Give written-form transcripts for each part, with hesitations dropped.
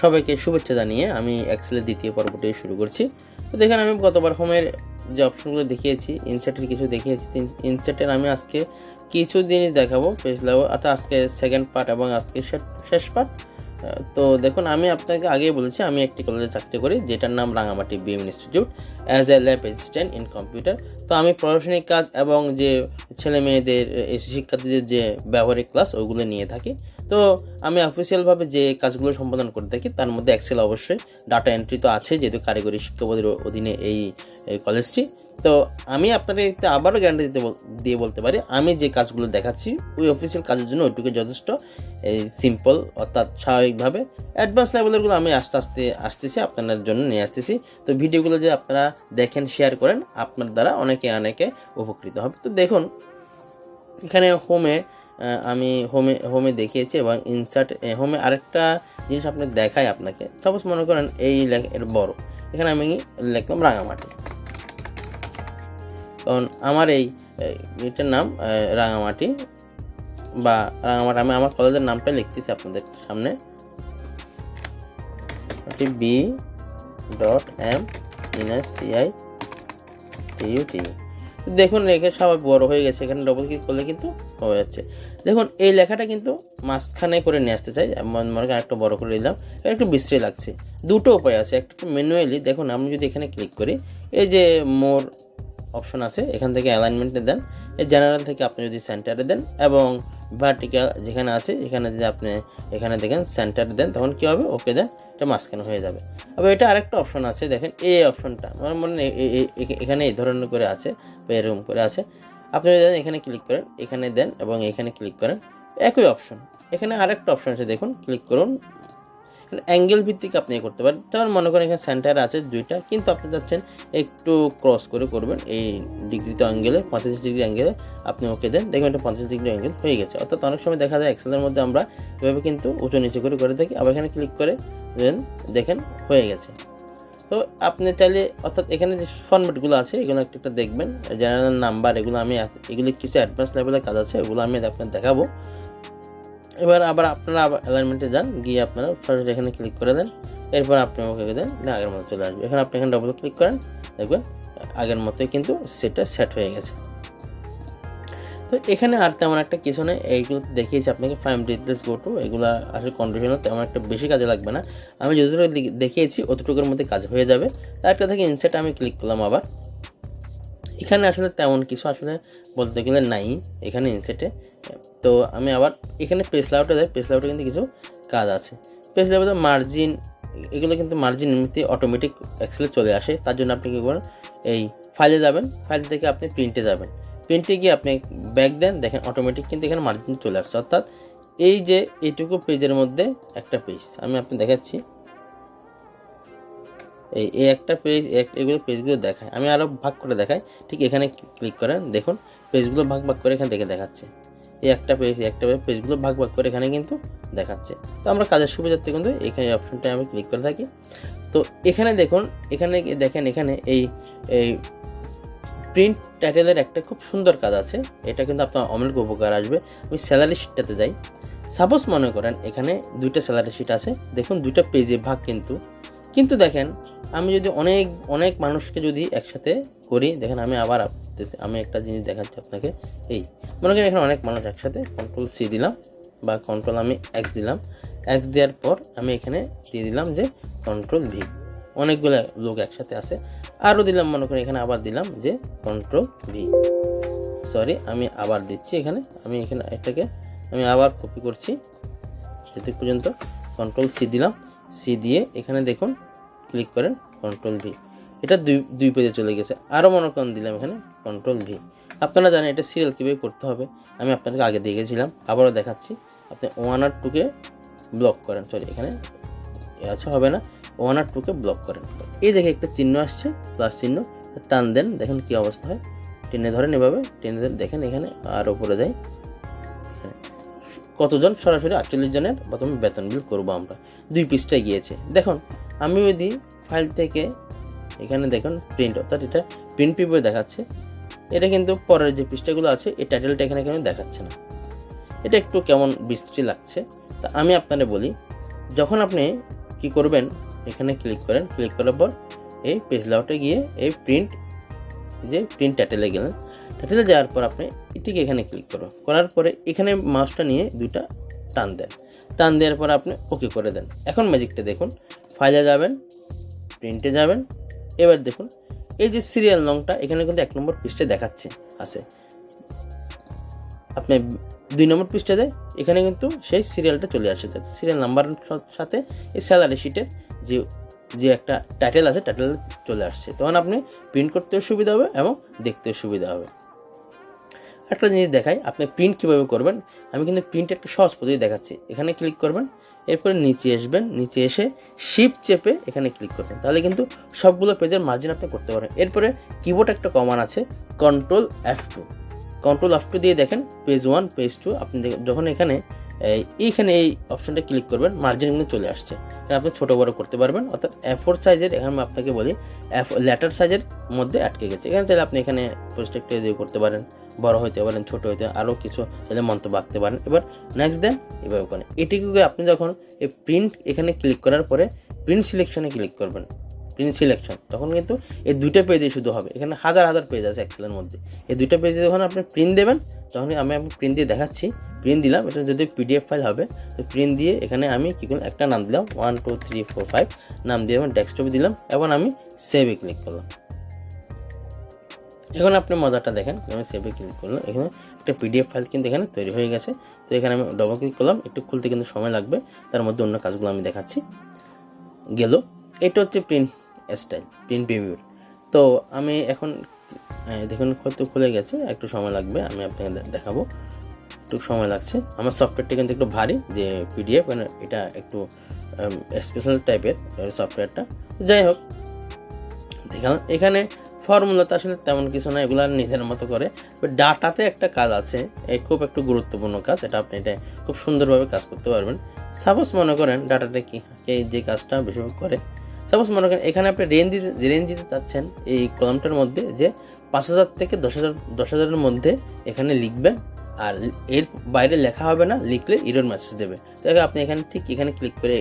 সবাইকে শুভেচ্ছা জানিয়ে আমি এক্সেলের দ্বিতীয় পর্বটি শুরু করছি। তো দেখেন, আমি গতবার হোমের যে অপশনগুলো দেখিয়েছি, ইনসার্টের কিছু দেখিয়েছি। ইনসার্টের আমি আজকে কিছু জিনিস দেখাবো পেজ লেভেল, অর্থাৎ আজকে সেকেন্ড পার্ট এবং আজকে শেষ পার্ট। তো দেখুন, আমি আপনাকে আগেই বলেছি আমি একটি কলেজে চাকরি করি যেটার নাম Rangamati BM institute as a lab assistant in computer. তো আমি প্রশাসনিক কাজ এবং যে ছেলে মেয়েদের শিক্ষার্থীদের যে ব্যবহারিক ক্লাস ওইগুলো নিয়ে থাকি। তো আমি অফিসিয়ালভাবে যে কাজগুলো সম্পাদন করে থাকি তার মধ্যে এক্সেল অবশ্যই, ডাটা এন্ট্রি তো আছে যেহেতু কারিগরি শিক্ষা বোর্ডের অধীনে এই কলেজটি। তো আমি আপনাদের আবারও গ্যারান্টি দিয়ে বলতে পারি, আমি যে কাজগুলো দেখাচ্ছি ওই অফিসিয়াল কাজের জন্য ওইটুকু যথেষ্ট সিম্পল, অর্থাৎ স্বাভাবিকভাবে। অ্যাডভান্স লেভেলেরগুলো আমি আস্তে আস্তে আসতেছি আপনাদের জন্য নিয়ে আসতেছি। তো ভিডিওগুলো যে আপনারা দেখেন, শেয়ার করেন, আপনার দ্বারা অনেকে উপকৃত হবে। তো দেখুন, এখানে আমি হোমে দেখিয়েছি এবং ইনসার্ট হোমে আরেকটা জিনিস আপনাকে দেখাই আপনাকে। সাপোজ মনে করেন এই এর বড়, এখানে আমি লিখলাম রাঙামাটি, কারণ আমার এটার নাম রাঙামাটি বা রাঙামাটি। আমি আমার কলেজের নামটা লিখতেছি আপনাদের সামনে, B.M.INSTITUT। দেখুন রেখে সবাই বড় হয়ে গেছে, এখানে ডবল ক্লিক করলে কিন্তু হয়ে যাচ্ছে। দেখুন এই লেখাটা কিন্তু মাঝখানে করে নিয়ে আসতে চাই, মনে করেন একটু বড় করে দিলাম, একটু বিশ্রী লাগছে। দুটো উপায় আছে, একটা ম্যানুয়ালি। দেখুন আমি যদি এখানে ক্লিক করি, এই যে মোর অপশন আছে, এখান থেকে অ্যালাইনমেন্টে দেন, এই জেনারেল থেকে আপনি যদি সেন্টারে দেন এবং ভার্টিক্যাল যেখানে আছে এখানে যদি আপনি এখানে দেখেন সেন্টারে দেন, তখন কী হবে, ওকে দেন, এটা মাঝখানে হয়ে যাবে। আবার এটা আরেকটা অপশন আছে, দেখেন এই অপশনটা আমার মনে এখানে এই ধরনের করে আছে বা এরকম করে আছে। আপনি যদি এখানে ক্লিক করেন, এখানে দেন এবং এখানে ক্লিক করেন, একই অপশন। এখানে আরেকটা অপশন আছে, দেখুন ক্লিক করুন, অ্যাঙ্গেল ভিত্তিক আপনি করতে পারেন। যেমন মনে করেন এখানে সেন্টার আছে দুইটা, কিন্তু আপনি যাচ্ছেন একটু ক্রস করে করবেন এই ডিগ্রিতে অ্যাঙ্গেলে, 45 ডিগ্রি অ্যাঙ্গেলে আপনি ওকে দেন, দেখবেন এটা 45 ডিগ্রি অ্যাঙ্গেল হয়ে গেছে। অর্থাৎ অনেক সময় দেখা যায় এক্সেলের মধ্যে আমরা এভাবে কিন্তু উঁচু নিচু করে থাকি। আবার এখানে ক্লিক করে দেখেন হয়ে গেছে। তো আপনি চাইলে, অর্থাৎ এখানে যে ফরম্যাটগুলো আছে এগুলো একটা দেখবেন, জেনারেল নাম্বার, এগুলো কিছু অ্যাডভান্স লেভেলের কাজ আছে, এগুলো আমি আপনাদের দেখাবো। এবার আপনারা অ্যালাইনমেন্টে যান, গিয়ে আপনারা সরাসরি এখানে ক্লিক করে দেন, এরপর আপনি ওকে দেন, আগের মতো চলে আসবে। এখানে আপনি এখানে ডবল ক্লিক করেন, দেখবেন আগের মতোই কিন্তু সেটা সেট হয়ে গেছে। তো এখানে আর তেমন একটা কিছু নেই, এইগুলো দেখিয়েছি আপনাকে, ফাইম ডিটেলস গো টু, এগুলো আসলে কন্ডিশনাল, তেমন একটা বেশি কাজে লাগবে না। আমি যতটুকু দেখিয়েছি অতটুকুর মধ্যে কাজ হয়ে যাবে। একটা থেকে ইনসার্ট আমি ক্লিক করলাম আবার, এখানে আসলে তেমন কিছু আসলে বলতে গেলে নাই এখানে ইনসার্টে। তো আমি আবার এখানে পেজ লেআউটে যাই, পেজ লেআউটে কিন্তু কিছু কাজ আছে। পেজ লেআউটে মার্জিন, এগুলো কিন্তু মার্জিন এমনিতে অটোমেটিক এক্সেলে চলে আসে। তার জন্য আপনি কী করেন, এই ফাইলে যাবেন, ফাইল থেকে আপনি প্রিন্টে যাবেন, প্রিন্টে গিয়ে আপনি ব্যাক দেন, দেখেন অটোমেটিক কিন্তু এখানে মার্জিন চলে আসছে। অর্থাৎ এই যে এইটুকু পেজের মধ্যে একটা পেজ আমি আপনি দেখাচ্ছি, এই একটা পেজ, পেজগুলো দেখায়, আমি আরও ভাগ করে দেখাই। ঠিক এখানে ক্লিক করেন, দেখুন পেজগুলো ভাগ করে এখানে দেখাচ্ছে, এই একটা পেজগুলো ভাগ করে এখানে কিন্তু দেখাচ্ছে। তো আমরা কাজের সুবিধার্থে কিন্তু এখানে অপশনটায় আমি ক্লিক করে থাকি। তো এখানে দেখুন, এখানে দেখেন, এখানে এই প্রিন্ট টাইটেলের একটা খুব সুন্দর কাজ আছে, এটা কিন্তু আপনার অনেক উপকার আসবে। আমি স্যালারি শিটটাতে যাই, সাপোজ মনে করেন এখানে দুইটা স্যালারি শিট আছে, দেখুন দুইটা পেজে ভাগ, কিন্তু দেখেন আমি যদি অনেক মানুষকে যদি একসাথে করি, দেখেন আমি একটা জিনিস দেখাচ্ছি আপনাকে। এই মনে করেন এখানে অনেক মানুষ একসাথে, Ctrl+C দিলাম বা আমি X দিলাম, X দেওয়ার পর আমি এখানে দিয়ে দিলাম যে Ctrl+V, অনেকগুলো লোক একসাথে আছে। আরও দিলাম, মনে করেন এখানে আবার দিলাম যে Ctrl+V, সরি আমি আবার দিচ্ছি এখানে, এটাকে আমি আবার কপি করছি এতে পর্যন্ত, Ctrl+C দিলাম, C দিয়ে এখানে দেখুন ক্লিক করেন Ctrl+V, এটা দুই পেজে চলে গেছে। আরও মনে করেন দিলাম এখানে Ctrl+V। আপনারা জানেন এটা সিরিয়াল কীভাবে করতে হবে, আমি আপনাকে আগে দেখেছিলাম, আবারও দেখাচ্ছি। আপনি 1 আর 2কে ব্লক করেন, সরি এখানে আছে হবে না, 1 আর 2কে ব্লক করেন। এই দেখে একটা চিহ্ন আসছে, প্লাস চিহ্ন, টান দেন, দেখেন কী অবস্থা হয়, টেনে ধরেন, এভাবে টেনে ধরেন, দেখেন এখানে আর উপরে যায় কতজন, সরাসরি 48 জনের প্রথমে বেতন বিল করবো আমরা। 2 পৃষ্ঠায় গিয়েছে। দেখুন আমি যদি ফাইল থেকে এখানে দেখুন প্রিন্ট, অর্থাৎ এটা প্রিন্ট প্রিভিউ দেখাচ্ছে, এটা কিন্তু পরের যে পৃষ্ঠাগুলো আছে এই টাইটেলটা এখানে দেখাচ্ছে না, এটা একটু কেমন বিশ্রী লাগছে। তা আমি আপনাদের বলি, যখন আপনি কি করবেন, এখানে ক্লিক করেন, ক্লিক করার পর এই পেজ লেআউটে গিয়ে এই প্রিন্ট টাইটেলে গেলেন, টাইটেলে যাওয়ার পর আপনি এটিকে এখানে ক্লিক করার পরে এখানে মাউসটা নিয়ে দুইটা টান দেওয়ার পর আপনি ওকে করে দেন। এখন ম্যাজিকটা দেখুন, ফাইলে যাবেন, প্রিন্টে যাবেন, এবার দেখুন এই যে সিরিয়াল নংটা এখানে কিন্তু 1 নম্বর পৃষ্ঠায় দেখাচ্ছে আছে, আপনি 2 নম্বর পৃষ্ঠা দেয় এখানে কিন্তু সেই সিরিয়ালটা চলে আসে, সিরিয়াল নাম্বারের সাথে এই স্যালারি শিটের যে একটা টাইটেল আছে টাইটেল চলে আসছে, তখন আপনি প্রিন্ট করতেও সুবিধা হবে এবং দেখতেও সুবিধা হবে। একটা জিনিস দেখাই, আপনি প্রিন্ট কীভাবে করবেন, আমি কিন্তু প্রিন্ট একটা সহজ পদ্ধতি দেখাচ্ছি। এখানে ক্লিক করবেন, এরপরে নিচে আসবেন, নিচে এসে শিফট চেপে এখানে ক্লিক করবেন, তাহলে কিন্তু সবগুলো পেজের মার্জিন আপনি করতে পারেন। এরপরে কিবোর্ড একটা কমান্ড আছে কন্ট্রোল F2 দিয়ে দেখেন পেজ 1 পেজ 2, আপনি যখন এখানে এই অপশনটা ক্লিক করবেন মার্জিন কিন্তু চলে আসছে, এখানে আপনি ছোটো বড়ো করতে পারবেন। অর্থাৎ A4 সাইজের, এখানে আমি আপনাকে বলি লেটার সাইজের মধ্যে আটকে গেছে, এখানে চাইলে আপনি এখানে পোস্ট একটা দিয়ে করতে পারেন, বড় হইতে পারেন, ছোটো হইতে আরও কিছু চাইলে মন্তব্য আঁকতে পারেন। এবার নেক্সট দেন, এভাবে করেন। এটিকে আপনি যখন এই প্রিন্ট এখানে ক্লিক করার পরে প্রিন্ট সিলেকশনে ক্লিক করবেন, তখন কিন্তু এই 2টা পেজে শুধু হবে, এখানে হাজার পেজ আছে এক্সেলের মধ্যে, এই 2টা পেজে যখন আপনি প্রিন্ট দেবেন তখন আমি প্রিন্ট দিয়ে দেখাচ্ছি, প্রিন্ট দিলাম, এটা যদি PDF ফাইল হবে তো প্রিন্ট দিয়ে এখানে আমি কী করলাম, একটা নাম দিলাম 1 2 3 4 5 নাম দিয়ে আমি ডেস্কটপে দিলাম, এবং আমি সেভে ক্লিক করলাম। এখন আপনি মজাটা দেখেন, আমি সেভে ক্লিক করলাম, এখানে একটা PDF ফাইল কিন্তু এখানে তৈরি হয়ে গেছে। তো এখানে আমি ডবল ক্লিক করলাম, একটু খুলতে কিন্তু সময় লাগবে, তার মধ্যে অন্য কাজগুলো আমি দেখাচ্ছি। গেল, এটা হচ্ছে প্রিন্ট স্টাইল, প্রিন্ট প্রিভিউর। তো আমি এখন দেখুন হয়তো খুলে গেছে, একটু সময় লাগবে, আমি আপনাকে দেখাবো, একটু সময় লাগছে। আমার সফটওয়্যারটা কিন্তু একটু ভারী, যে PDF, মানে এটা একটু স্পেশাল টাইপের সফটওয়্যারটা। যাই হোক, দেখলাম এখানে ফর্মুলাতে আসলে তেমন কিছু না, এগুলো নিজের মতো করে। ডাটাতে একটা কাজ আছে, এই খুব একটু গুরুত্বপূর্ণ কাজ, এটা আপনি এটা খুব সুন্দরভাবে কাজ করতে পারবেন। সাপোজ মনে করেন ডাটাটা কি যে কাজটা বেশিরভাগ করে, সাপোজ মনে করেন এখানে আপনি রেঞ্জ দিতে চাচ্ছেন এই কলামটার মধ্যে, যে 5000 থেকে 10,000 মধ্যে এখানে লিখবেন, আর এর বাইরে লেখা হবে না, লিখলে এরর মেসেজ দেবে। দেখেন আপনি এখানে ক্লিক করে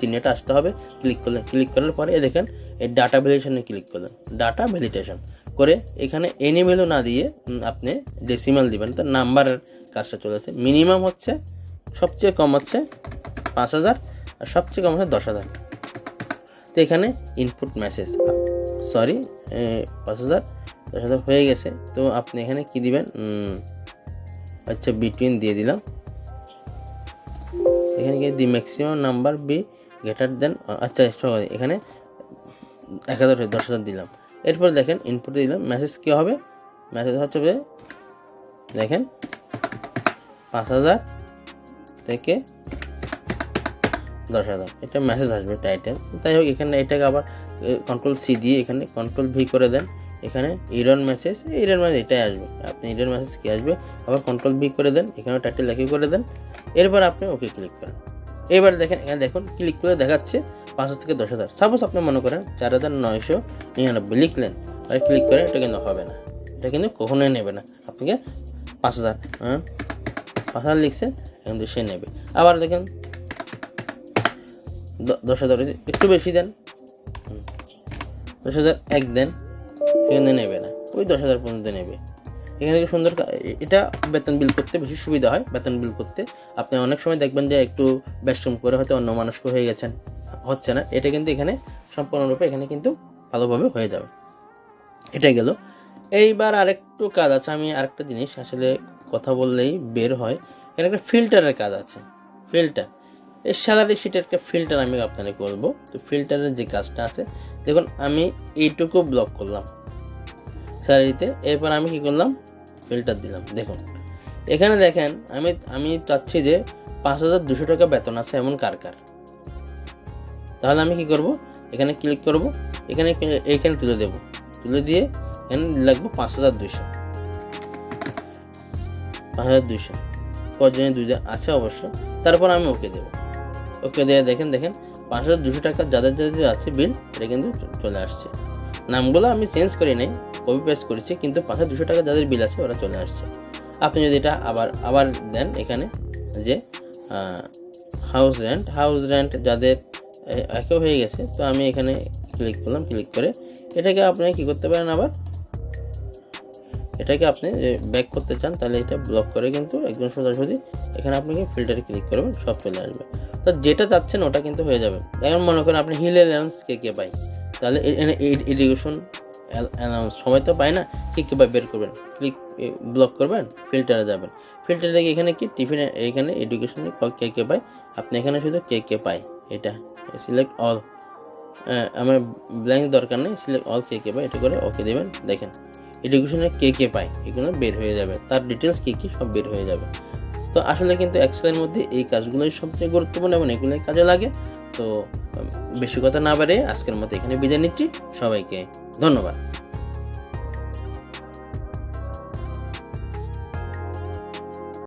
চিহ্নটা আসতে হবে, ক্লিক করার পরে দেখেন এই ডাটা ভ্যালিডেশনে ক্লিক করলেন, ডাটা ভ্যালিডেশন করে এখানে এনি ভ্যালু না দিয়ে আপনি ডেসিমাল দিবেন, তার নাম্বারের কাজটা চলেছে। মিনিমাম হচ্ছে, সবচেয়ে কম হচ্ছে 5000, আর সবচেয়ে কম হচ্ছে 10,000। তো এখানে ইনপুট মেসেজ, 5000 10,000 হয়ে গেছে। তো আপনি এখানে কি দিবেন, আচ্ছা বিটুইন দিয়ে দিলাম, এখানে গিয়ে the maximum number be greater than, আচ্ছা এখানে 10,000 দিলাম। এরপর দেখেন ইনপুটে দিলাম, মেসেজ কী হবে, মেসেজ হচ্ছে দেখেন 5000 থেকে 10,000, এটা মেসেজ আসবে টাইটেল। যাই হোক, এখানে এটাকে আবার কন্ট্রোল C দিয়ে এখানে কন্ট্রোল V করে দেন, এখানে এরর মেসেজ এটাই আসবে, আপনি এরর মেসেজ কি আসবে, আবার কন্ট্রোল V করে দেন, এখানে টাইটেল একই করে দেন, এরপর আপনি ওকে ক্লিক করেন। এবার দেখেন এখানে দেখুন ক্লিক করে দেখাচ্ছে 5,000 থেকে 10,000। সাপোজ আপনি মনে করেন 4,999 লিখলেন, আর ক্লিক করেন, এটা কিন্তু হবে না, এটা কিন্তু কখনোই নেবে না, আপনাকে 5,000 লিখছে কিন্তু সে নেবে। আবার দেখেন 10,000 একটু বেশি দেন, 10,001 দেন, এখানে নেবে না, ওই 10,000 পর্যন্ত নেবে। এখানে সুন্দর, এটা বেতন বিল করতে বেশি সুবিধা হয়। বেতন বিল করতে আপনি অনেক সময় দেখবেন যে একটু বেশম করে হয়তো অন্য মানুষকে হয়ে গেছেন, হচ্ছে না, এটা কিন্তু এখানে সম্পূর্ণরূপে এখানে কিন্তু ভালোভাবে হয়ে যাবে। এটা গেল। এইবার আরেকটু কাজ আছে, আমি আরেকটা জিনিস আসলে কথা বললেই বের হয়, এখানে একটা ফিল্টারের কাজ আছে। ফিল্টার, এই স্যালারি শিটের একটা ফিল্টার আমি আপনাকে বলবো। তো ফিল্টারের যে কাজটা আছে, দেখুন আমি এইটুকু ব্লক করলাম স্যালারিতে, এরপর আমি কি করলাম, ফিল্টার দিলাম। দেখুন এখানে দেখেন আমি চাচ্ছি যে 5,200 টাকা বেতন আছে এমন কার, তাহলে আমি কি করব, এখানে ক্লিক করব, এখানে তুলে দেব, তুলে দিয়ে এখানে লিখবো 5,200 পর্যন্ত 2 আছে অবশ্য। তারপর আমি ওকে দেব, ওকে দিয়ে দেখেন 5,200 টাকা যাদের আছে বিল, এটা কিন্তু চলে আসছে। নামগুলো আমি চেঞ্জ করি নাই, কপি পেস্ট করেছি, কিন্তু 5,200 টাকা যাদের বিল আছে ওরা চলে আসছে। আপনি যদি এটা আবার দেন, এখানে যে হাউস রেন্ট যাদের একে হয়ে গেছে। তো আমি এখানে ক্লিক করলাম, ক্লিক করে এটাকে আপনি কী করতে পারেন, আবার এটাকে আপনি ব্যাক করতে চান তাহলে এটা ব্লক করে কিন্তু একদম সোজাসুজি এখানে আপনাকে ফিল্টারে ক্লিক করবেন, সব চলে আসবে। তো যেটা চাচ্ছেন ওটা কিন্তু হয়ে যাবে। এখন মনে করেন আপনি হিল অ্যালাউন্স কে পাই, তাহলে এডুকেশন অ্যালাউন্স সবাই তো পায় না, কে পাই বের করবেন, ক্লিক ব্লক করবেন, ফিল্টারে যাবেন, ফিল্টারে এখানে কি টিফিনে এইখানে এডুকেশনে কে পাই, আপনি এখানে শুধু কে পাই এটা সিলেক্ট অল, আমার ব্ল্যাঙ্ক দরকার নেই, সিলেক্ট অল কে পাই এটা করে ওকে দেবেন। দেখেন এডুকেশনে কে পায় এগুলো বের হয়ে যাবে, তার ডিটেলস কী সব বের হয়ে যাবে। তো আসলে কিন্তু এক্সেলের মধ্যে এই কাজগুলোই সবচেয়ে গুরুত্বপূর্ণ এবং এগুলোই কাজে লাগে। তো বেশি কথা না বাড়িয়ে আজকের মতো এখানে বিদায় নিচ্ছি, সবাইকে ধন্যবাদ।